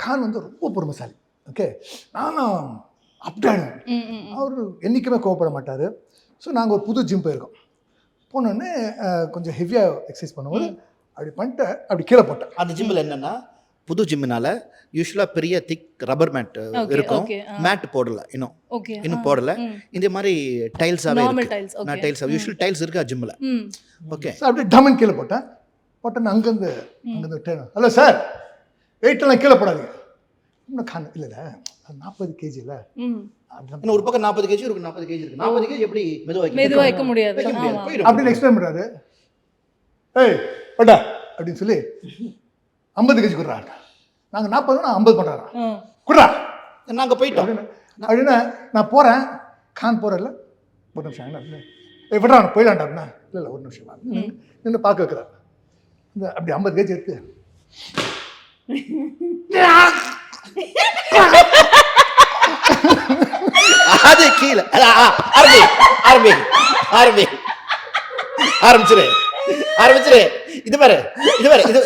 கான் வந்து ரொம்ப பொறுமைசாலி. ஓகே, நானும் அப்டாயிடுவேன். அவர் என்றைக்குமே கோவப்பட மாட்டார். ஸோ நாங்கள் ஒரு புது ஜிம் போயிருக்கோம். போனோடனே கொஞ்சம் ஹெவியாக எக்ஸசைஸ் பண்ணும்போது அப்படி பண்ணிட்டு அப்படி கீழே போட்டேன். அந்த ஜிம்மில் என்னென்னா புது ஜிம்மினால யூஸ்வலாக பெரிய திக் ரப்பர் மேட் இருக்கும். மேட் போடலை, இன்னும் போடலை. இந்த மாதிரி டைல்ஸாகவே இருக்கு. நான் டைல்ஸ் யூஸ்வல் டைல்ஸ் இருக்கா ஜிம்மில். ஓகே, ஸோ அப்படியே டமன் கீழே போட்டேன். அங்கேருந்து ஹலோ சார், வெயிட்டெல்லாம் கீழே போடாதீங்க. இன்னும் கான் இல்லை 40 kg இல்லை, ஒரு பக்கம் 40 kg இருக்கு, 40 kg இருக்கு. 40 kg எப்படி மெதுவாக வைக்க முடியாது அப்படின்னு எக்ஸ்பிளைன் பண்ணுறாரு. ஏய் பட்டா அப்படின்னு சொல்லி 50 kg கொடுறாரு. நாங்கள் 40, நான் 50 பண்ணுறாரா குடுறா. நாங்கள் போயிட்டோம் அப்படின்னா நான் போகிறேன். கான் போகிறதில்ல, ஒரு நிமிஷம் என்ன விட்றா போயிடலான்டா அப்படின்னா இல்லை ஒரு நிமிஷம் நின்று பார்க்க வைக்கிறார். இந்த அப்படி 50 kg எடுத்து அது கீழே ஆரம்பிச்சிரு. இது பாரு இது